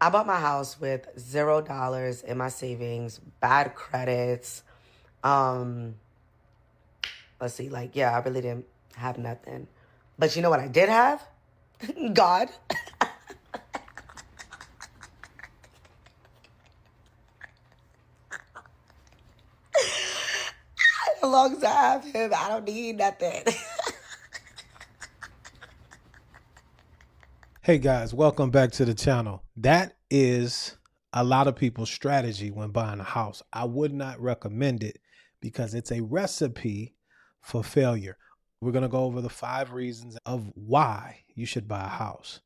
I bought my house with $0 in my savings, bad credits. Um, let's see, like, yeah, I really didn't have nothing. But you know what I did have? God. As long as I have him, I don't need nothing. Hey guys, welcome back to the channel. That is a lot of people's strategy when buying a house. I would not recommend it because it's a recipe for failure. We're going to go over the 5 reasons of why you should buy a house.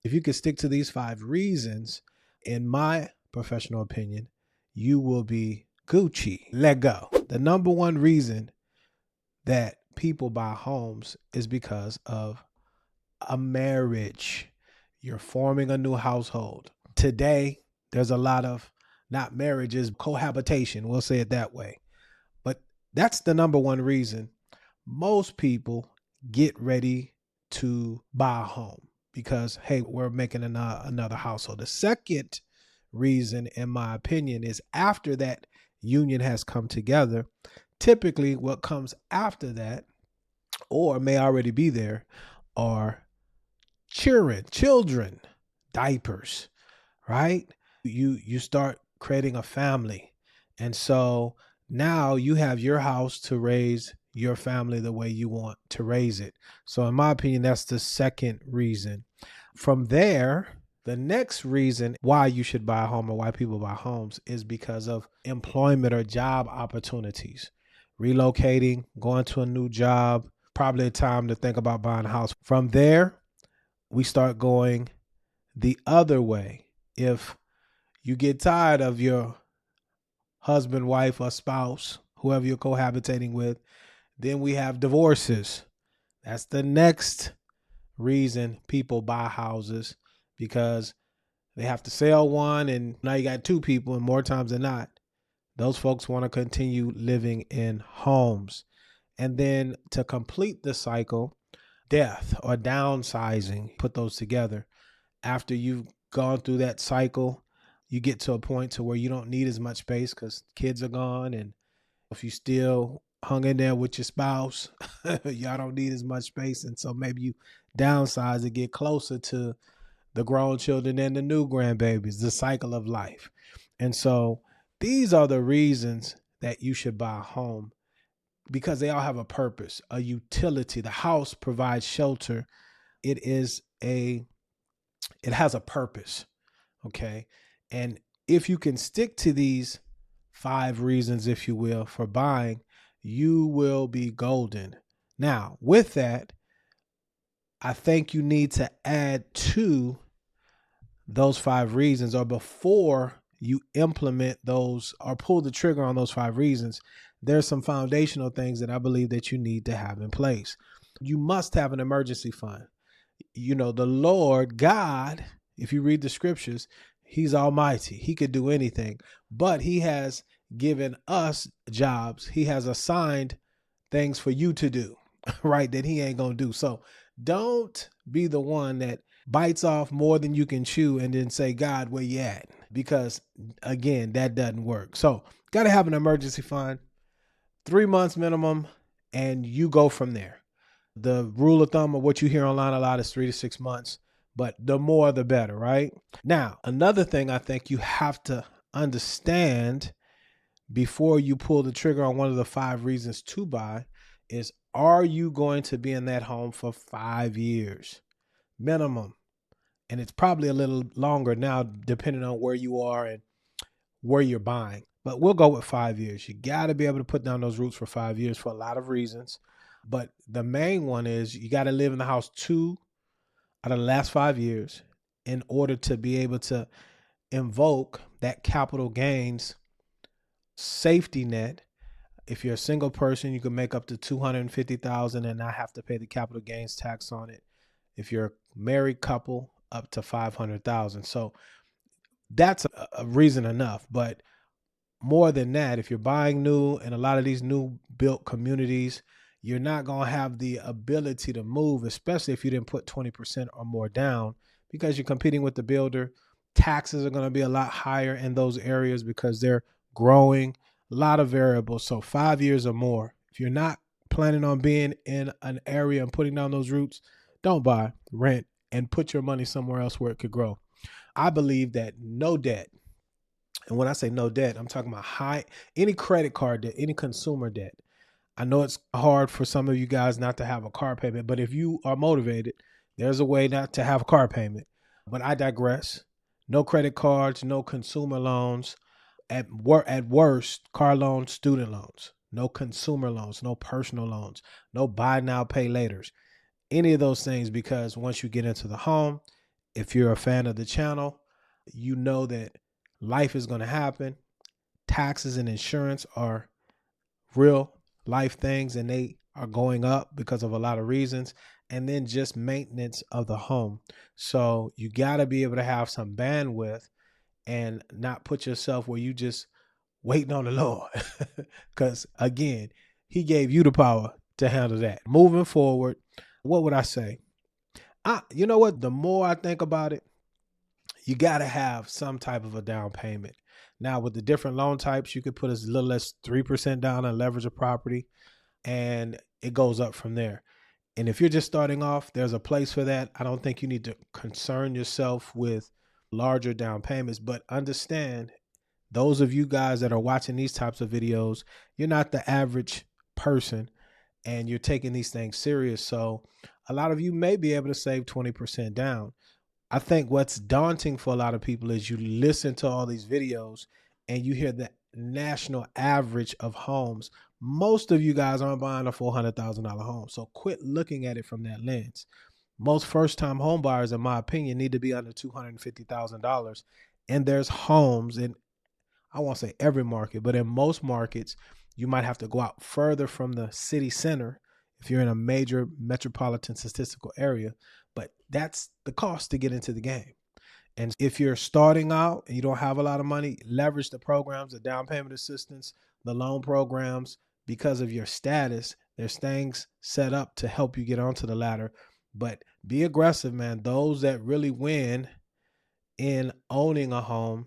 If you can stick to these 5 reasons, in my professional opinion, you will be Gucci. Let go. The number one reason that people buy homes is because of a marriage. You're forming a new household. Today, there's a lot of not marriages, cohabitation. We'll say it that way. But that's the number one reason most people get ready to buy a home because, hey, we're making another household. The second reason, in my opinion, is after that union has come together, typically what comes after that, or may already be there, are children, diapers, right? You start creating a family. And so now you have your house to raise your family the way you want to raise it. So in my opinion, that's the second reason. From there, the next reason why you should buy a home or why people buy homes is because of employment or job opportunities. Relocating, going to a new job, probably a time to think about buying a house. From there, we start going the other way. If you get tired of your husband, wife, or spouse, whoever you're cohabitating with, then we have divorces. That's the next reason people buy houses, because they have to sell one and now you got 2 people, and more times than not, those folks want to continue living in homes. And then to complete the cycle, death or downsizing, put those together. After you've gone through that cycle, you get to a point to where you don't need as much space because kids are gone. And if you still hung in there with your spouse, y'all don't need as much space. And so maybe you downsize and get closer to the grown children and the new grandbabies, the cycle of life. And so these are the reasons that you should buy a home, because they all have a purpose, a utility. The house provides shelter. It has a purpose. Okay. And if you can stick to these 5 reasons, if you will, for buying, you will be golden. Now, with that, I think you need to add to those 5 reasons, or before you implement those or pull the trigger on those 5 reasons, there's some foundational things that I believe that you need to have in place. You must have an emergency fund. You know, the Lord God, if you read the scriptures, he's almighty. He could do anything, but he has given us jobs. He has assigned things for you to do, right? That he ain't going to do. So don't be the one that bites off more than you can chew and then say, God, where you at? Because again, that doesn't work. So got to have an emergency fund, 3 months minimum, and you go from there. The rule of thumb of what you hear online a lot is 3 to 6 months, but the more, the better, right? Now, another thing I think you have to understand before you pull the trigger on one of the 5 reasons to buy is, are you going to be in that home for 5 years minimum? And it's probably a little longer now, depending on where you are and where you're buying. But we'll go with 5 years. You got to be able to put down those roots for 5 years for a lot of reasons. But the main one is you got to live in the house 2 out of the last 5 years in order to be able to invoke that capital gains safety net. If you're a single person, you can make up to $250,000 and not have to pay the capital gains tax on it. If you're a married couple, up to $500,000. So that's a reason enough. But more than that, if you're buying new, and a lot of these new built communities, you're not going to have the ability to move, especially if you didn't put 20% or more down, because you're competing with the builder. Taxes are going to be a lot higher in those areas because they're growing, a lot of variables. So 5 years or more. If you're not planning on being in an area and putting down those roots, don't buy, rent, and put your money somewhere else where it could grow. I believe that no debt, and when I say no debt, I'm talking about any credit card debt, any consumer debt. I know it's hard for some of you guys not to have a car payment, but if you are motivated, there's a way not to have a car payment. But I digress. No credit cards, no consumer loans. At worst, car loans, student loans. No consumer loans, no personal loans, no buy now, pay laters. Any of those things, because once you get into the home, if you're a fan of the channel, you know that life is going to happen. Taxes and insurance are real life things, and they are going up because of a lot of reasons. And then just maintenance of the home. So you got to be able to have some bandwidth and not put yourself where you just waiting on the Lord. Because again, he gave you the power to handle that. Moving forward, what would I say? You know what? The more I think about it, you got to have some type of a down payment. Now, with the different loan types, you could put as little as 3% down and leverage a property, and it goes up from there. And if you're just starting off, there's a place for that. I don't think you need to concern yourself with larger down payments, but understand, those of you guys that are watching these types of videos, you're not the average person and you're taking these things serious. So a lot of you may be able to save 20% down. I think what's daunting for a lot of people is you listen to all these videos and you hear the national average of homes. Most of you guys aren't buying a $400,000 home. So quit looking at it from that lens. Most first-time home buyers, in my opinion, need to be under $250,000. And there's homes in, I won't say every market, but in most markets, you might have to go out further from the city center if you're in a major metropolitan statistical area. But that's the cost to get into the game. And if you're starting out and you don't have a lot of money, leverage the programs, the down payment assistance, the loan programs. Because of your status, there's things set up to help you get onto the ladder. But be aggressive, man. Those that really win in owning a home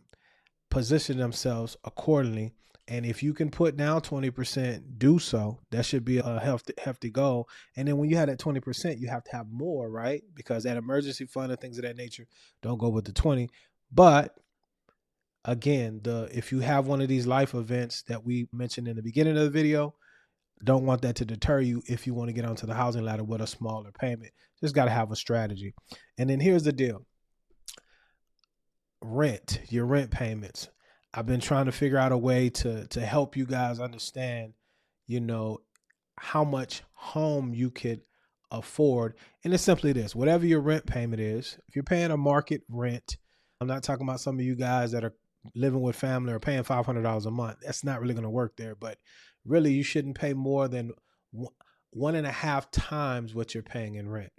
position themselves accordingly. And if you can put down 20%, do so. That should be a hefty goal. And then when you have that 20%, you have to have more, right? Because that emergency fund and things of that nature don't go with the 20. But again, if you have one of these life events that we mentioned in the beginning of the video, don't want that to deter you if you want to get onto the housing ladder with a smaller payment. Just got to have a strategy. And then here's the deal. Your rent payments. I've been trying to figure out a way to help you guys understand, how much home you could afford. And it's simply this: whatever your rent payment is, if you're paying a market rent, I'm not talking about some of you guys that are living with family or paying $500 a month. That's not really going to work there. But really, you shouldn't pay more than 1.5 times what you're paying in rent.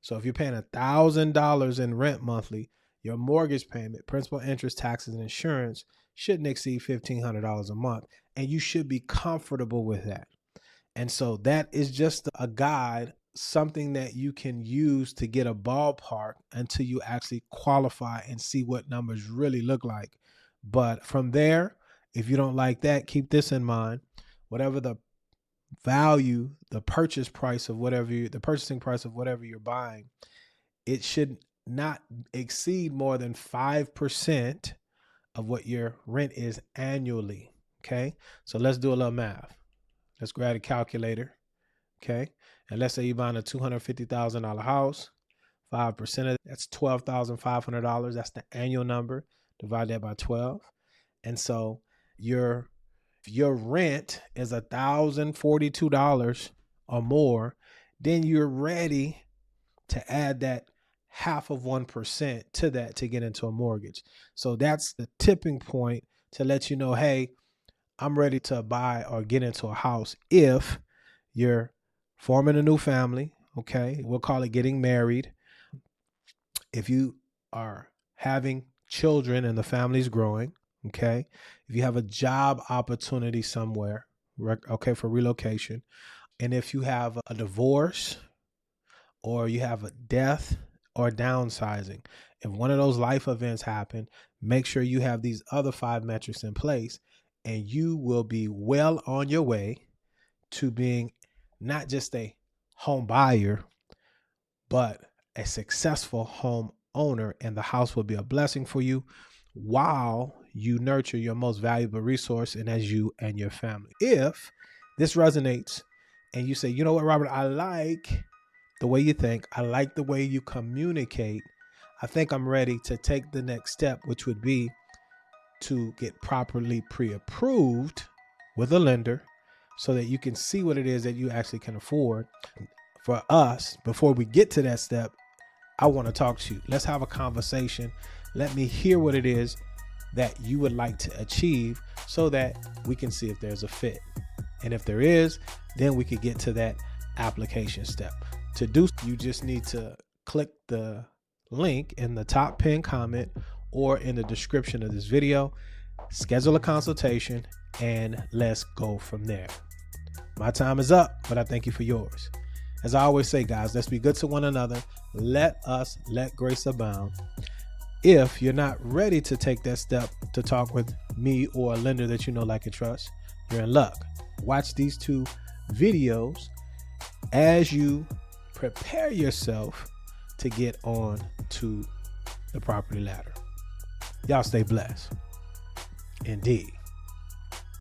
So if you're paying $1,000 in rent monthly, your mortgage payment, principal, interest, taxes, and insurance shouldn't exceed $1,500 a month. And you should be comfortable with that. And so that is just a guide, something that you can use to get a ballpark until you actually qualify and see what numbers really look like. But from there, if you don't like that, keep this in mind. Whatever the value, the purchasing price of whatever you're buying, it should not exceed more than 5% of what your rent is annually. Okay. So let's do a little math. Let's grab a calculator. Okay. And let's say you're buying a $250,000 house. 5% of that, that's $12,500. That's the annual number. Divide that by 12. And so your rent is $1,042 or more. Then you're ready to add that 0.5% to that to get into a mortgage. So that's the tipping point to let you know, hey, I'm ready to buy or get into a house. If you're forming a new family, okay, we'll call it getting married. If you are having children and the family's growing, okay, if you have a job opportunity somewhere, okay, for relocation, and if you have a divorce, or you have a death or downsizing. If one of those life events happen, make sure you have these other 5 metrics in place, and you will be well on your way to being not just a home buyer, but a successful home owner, and the house will be a blessing for you while you nurture your most valuable resource, and as you and your family. If this resonates and you say, you know what, Robert, I like the way you think, I like the way you communicate, I think I'm ready to take the next step, which would be to get properly pre-approved with a lender so that you can see what it is that you actually can afford. For us, before we get to that step, I want to talk to you. Let's have a conversation. Let me hear what it is that you would like to achieve so that we can see if there's a fit. And if there is, then we could get to that application step. To do, you just need to click the link in the top pinned comment or in the description of this video, schedule a consultation, and let's go from there. My time is up, but I thank you for yours. As I always say, guys, let's be good to one another. Let grace abound. If you're not ready to take that step to talk with me or a lender that you know, like, and trust, you're in luck. Watch these 2 videos as you prepare yourself to get on to the property ladder. Y'all stay blessed. Indeed.